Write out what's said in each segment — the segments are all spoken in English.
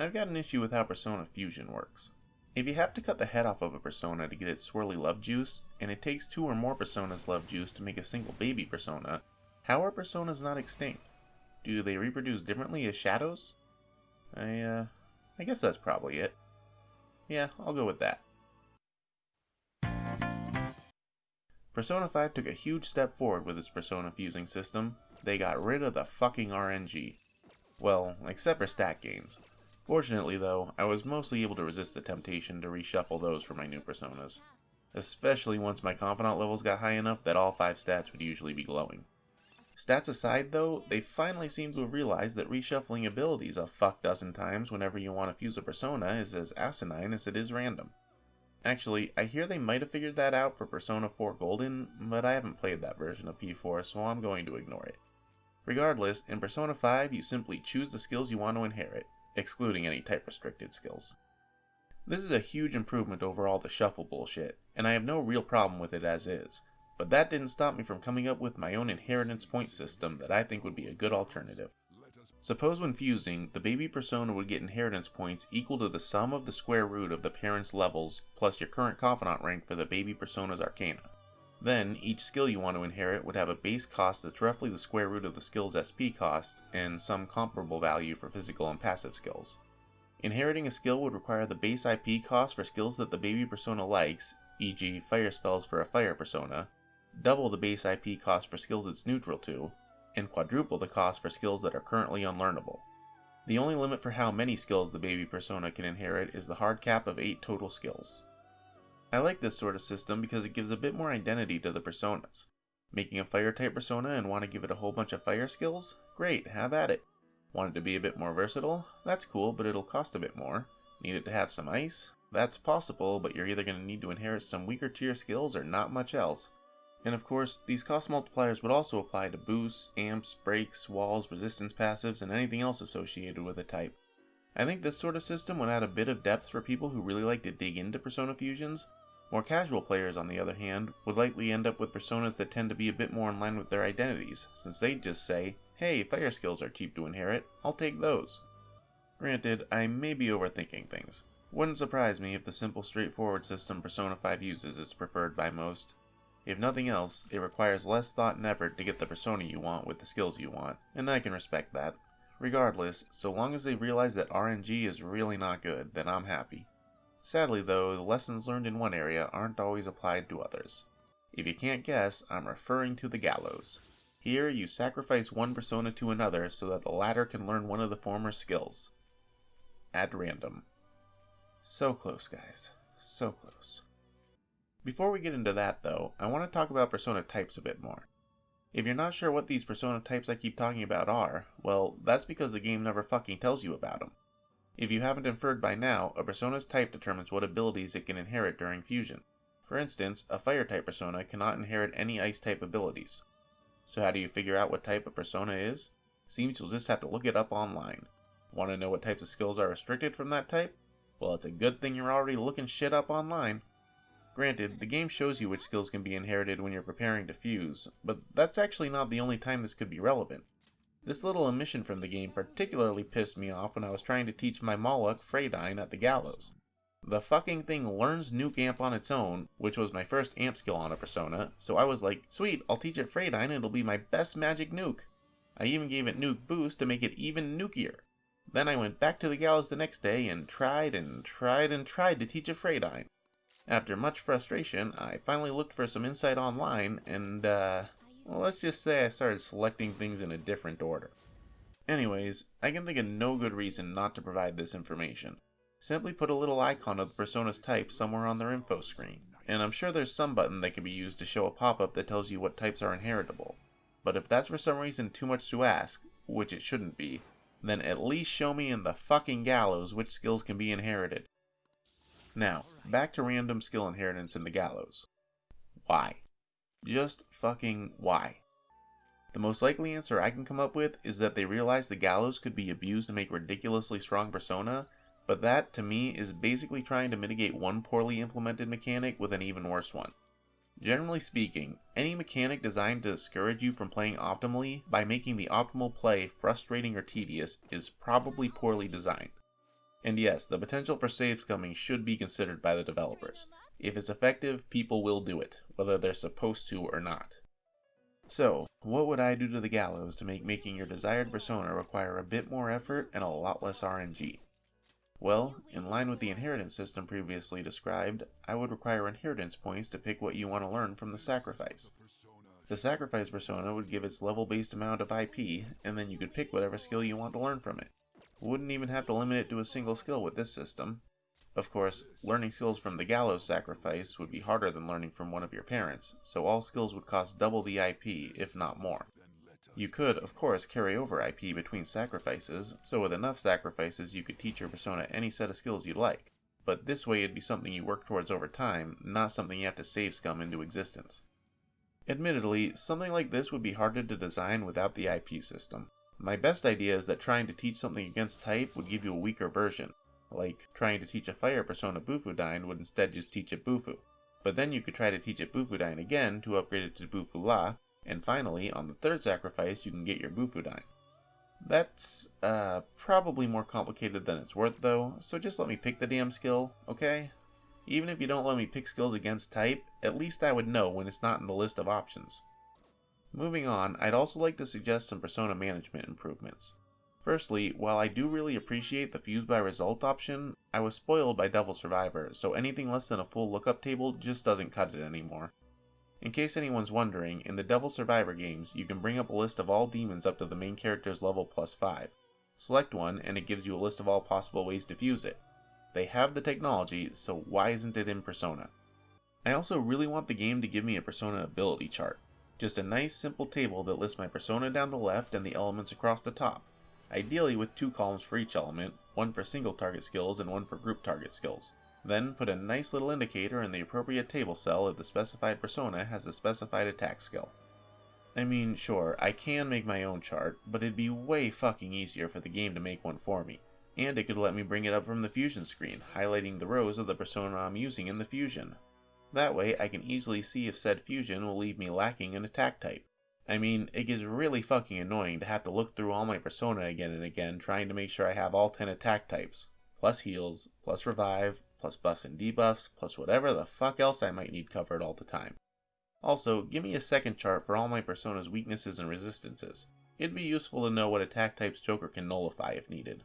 I've got an issue with how Persona Fusion works. If you have to cut the head off of a persona to get its swirly love juice, and it takes 2 or more personas' love juice to make a single baby persona, how are personas not extinct? Do they reproduce differently as shadows? I guess that's probably it. Yeah, I'll go with that. Persona 5 took a huge step forward with its persona fusing system. They got rid of the fucking RNG. Well, except for stat gains. Fortunately though, I was mostly able to resist the temptation to reshuffle those for my new personas. Especially once my confidant levels got high enough that all 5 stats would usually be glowing. Stats aside though, they finally seem to have realized that reshuffling abilities a fuck dozen times whenever you want to fuse a persona is as asinine as it is random. Actually, I hear they might have figured that out for Persona 4 Golden, but I haven't played that version of P4, so I'm going to ignore it. Regardless, in Persona 5 you simply choose the skills you want to inherit, excluding any type-restricted skills. This is a huge improvement over all the shuffle bullshit, and I have no real problem with it as is, but that didn't stop me from coming up with my own inheritance point system that I think would be a good alternative. Suppose when fusing, the baby persona would get inheritance points equal to the sum of the square root of the parent's levels plus your current confidant rank for the baby persona's arcana. Then, each skill you want to inherit would have a base cost that's roughly the square root of the skill's SP cost, and some comparable value for physical and passive skills. Inheriting a skill would require the base IP cost for skills that the baby persona likes, e.g. fire spells for a fire persona, double the base IP cost for skills it's neutral to, and quadruple the cost for skills that are currently unlearnable. The only limit for how many skills the baby persona can inherit is the hard cap of 8 total skills. I like this sort of system because it gives a bit more identity to the personas. Making a fire type persona and want to give it a whole bunch of fire skills? Great, have at it. Want it to be a bit more versatile? That's cool, but it'll cost a bit more. Need it to have some ice? That's possible, but you're either going to need to inherit some weaker tier skills or not much else. And of course, these cost multipliers would also apply to boosts, amps, breaks, walls, resistance passives, and anything else associated with a type. I think this sort of system would add a bit of depth for people who really like to dig into persona fusions. More casual players, on the other hand, would likely end up with personas that tend to be a bit more in line with their identities, since they'd just say, hey, fire skills are cheap to inherit, I'll take those. Granted, I may be overthinking things. Wouldn't surprise me if the simple, straightforward system Persona 5 uses is preferred by most. If nothing else, it requires less thought and effort to get the persona you want with the skills you want, and I can respect that. Regardless, so long as they realize that RNG is really not good, then I'm happy. Sadly though, the lessons learned in one area aren't always applied to others. If you can't guess, I'm referring to the gallows. Here, you sacrifice one persona to another so that the latter can learn one of the former's skills. At random. So close, guys. So close. Before we get into that though, I want to talk about persona types a bit more. If you're not sure what these persona types I keep talking about are, well, that's because the game never fucking tells you about them. If you haven't inferred by now, a persona's type determines what abilities it can inherit during fusion. For instance, a fire type persona cannot inherit any ice type abilities. So how do you figure out what type a persona is? Seems you'll just have to look it up online. Want to know what types of skills are restricted from that type? Well, it's a good thing you're already looking shit up online. Granted, the game shows you which skills can be inherited when you're preparing to fuse, but that's actually not the only time this could be relevant. This little omission from the game particularly pissed me off when I was trying to teach my Moloch Freydine at the gallows. The fucking thing learns Nuke Amp on its own, which was my first amp skill on a persona, so I was like, sweet, I'll teach it Freydine and it'll be my best magic nuke. I even gave it Nuke Boost to make it even nukier. Then I went back to the gallows the next day and tried to teach it Freydine. After much frustration, I finally looked for some insight online, and well, let's just say I started selecting things in a different order. Anyways, I can think of no good reason not to provide this information. Simply put a little icon of the persona's type somewhere on their info screen, and I'm sure there's some button that can be used to show a pop-up that tells you what types are inheritable. But if that's for some reason too much to ask, which it shouldn't be, then at least show me in the fucking gallows which skills can be inherited. Now, back to random skill inheritance in the gallows. Why? Just fucking why? The most likely answer I can come up with is that they realized the gallows could be abused to make ridiculously strong persona, but that, to me, is basically trying to mitigate one poorly implemented mechanic with an even worse one. Generally speaking, any mechanic designed to discourage you from playing optimally by making the optimal play frustrating or tedious is probably poorly designed. And yes, the potential for save scumming should be considered by the developers. If it's effective, people will do it, whether they're supposed to or not. So, what would I do to the gallows to make making your desired persona require a bit more effort and a lot less RNG? Well, in line with the inheritance system previously described, I would require inheritance points to pick what you want to learn from the sacrifice. The sacrifice persona would give its level-based amount of IP, and then you could pick whatever skill you want to learn from it. Wouldn't even have to limit it to a single skill with this system. Of course, learning skills from the gallows sacrifice would be harder than learning from one of your parents, so all skills would cost double the IP, if not more. You could, of course, carry over IP between sacrifices, so with enough sacrifices you could teach your persona any set of skills you'd like, but this way it'd be something you work towards over time, not something you have to save scum into existence. Admittedly, something like this would be harder to design without the IP system. My best idea is that trying to teach something against type would give you a weaker version. Like, trying to teach a fire persona Bufudyne would instead just teach it Bufu. But then you could try to teach it Bufudyne again to upgrade it to Bufula, and finally, on the third sacrifice, you can get your Bufudyne. That's, probably more complicated than it's worth though, so just let me pick the damn skill, okay? Even if you don't let me pick skills against type, at least I would know when it's not in the list of options. Moving on, I'd also like to suggest some persona management improvements. Firstly, while I do really appreciate the fuse by result option, I was spoiled by Devil Survivor, so anything less than a full lookup table just doesn't cut it anymore. In case anyone's wondering, in the Devil Survivor games, you can bring up a list of all demons up to the main character's level plus 5. Select one, and it gives you a list of all possible ways to fuse it. They have the technology, so why isn't it in Persona? I also really want the game to give me a Persona ability chart. Just a nice simple table that lists my Persona down the left and the elements across the top. Ideally with 2 columns for each element, one for single target skills and one for group target skills. Then put a nice little indicator in the appropriate table cell if the specified persona has the specified attack skill. I mean, sure, I can make my own chart, but it'd be way fucking easier for the game to make one for me. And it could let me bring it up from the fusion screen, highlighting the rows of the persona I'm using in the fusion. That way I can easily see if said fusion will leave me lacking an attack type. I mean, it gets really fucking annoying to have to look through all my persona again and again trying to make sure I have all 10 attack types, plus heals, plus revive, plus buffs and debuffs, plus whatever the fuck else I might need covered all the time. Also, give me a second chart for all my persona's weaknesses and resistances. It'd be useful to know what attack types Joker can nullify if needed.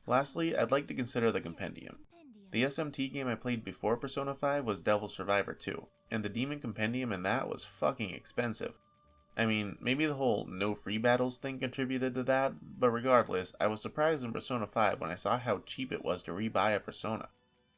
Lastly, I'd like to consider the Compendium. The SMT game I played before Persona 5 was Devil Survivor 2, and the Demon Compendium in that was fucking expensive. I mean, maybe the whole no free battles thing contributed to that, but regardless, I was surprised in Persona 5 when I saw how cheap it was to rebuy a persona.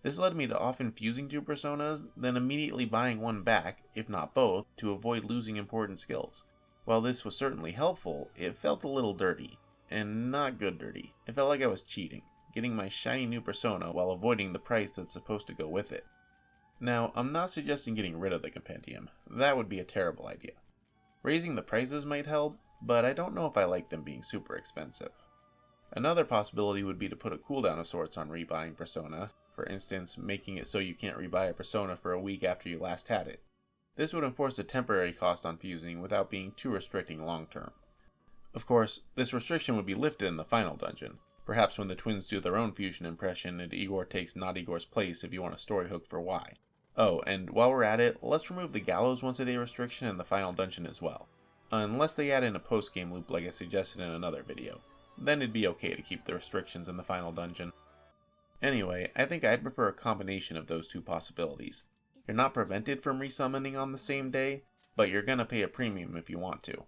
This led me to often fusing 2 personas, then immediately buying one back, if not both, to avoid losing important skills. While this was certainly helpful, it felt a little dirty. And not good dirty. It felt like I was cheating, getting my shiny new persona while avoiding the price that's supposed to go with it. Now, I'm not suggesting getting rid of the Compendium. That would be a terrible idea. Raising the prices might help, but I don't know if I like them being super expensive. Another possibility would be to put a cooldown of sorts on rebuying Persona, for instance, making it so you can't rebuy a Persona for a week after you last had it. This would enforce a temporary cost on fusing without being too restricting long term. Of course, this restriction would be lifted in the final dungeon, perhaps when the twins do their own fusion impression and Igor takes not Igor's place if you want a story hook for why. Oh, and while we're at it, let's remove the gallows once a day restriction in the final dungeon as well. Unless they add in a post-game loop like I suggested in another video. Then it'd be okay to keep the restrictions in the final dungeon. Anyway, I think I'd prefer a combination of those 2 possibilities. You're not prevented from resummoning on the same day, but you're gonna pay a premium if you want to.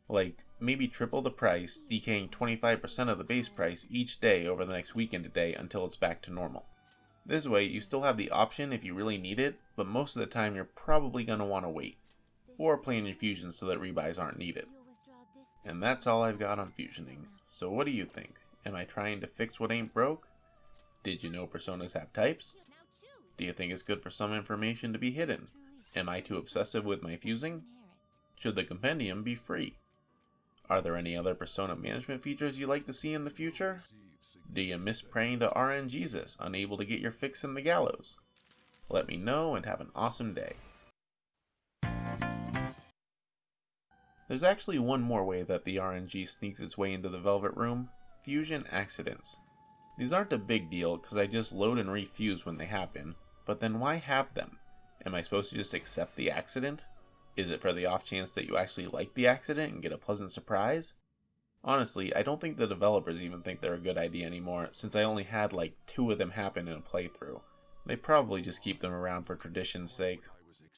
Like, maybe triple the price, decaying 25% of the base price each day over the next weekend a day until it's back to normal. This way, you still have the option if you really need it, but most of the time you're probably going to want to wait. Or plan your fusions so that rebuys aren't needed. And that's all I've got on fusioning. So what do you think? Am I trying to fix what ain't broke? Did you know personas have types? Do you think it's good for some information to be hidden? Am I too obsessive with my fusing? Should the Compendium be free? Are there any other persona management features you'd like to see in the future? Do you miss praying to RNGesus, unable to get your fix in the gallows? Let me know and have an awesome day. There's actually one more way that the RNG sneaks its way into the Velvet Room: fusion accidents. These aren't a big deal because I just load and refuse when they happen, but then why have them? Am I supposed to just accept the accident? Is it for the off chance that you actually like the accident and get a pleasant surprise? Honestly, I don't think the developers even think they're a good idea anymore, since I only had like 2 of them happen in a playthrough. They probably just keep them around for tradition's sake,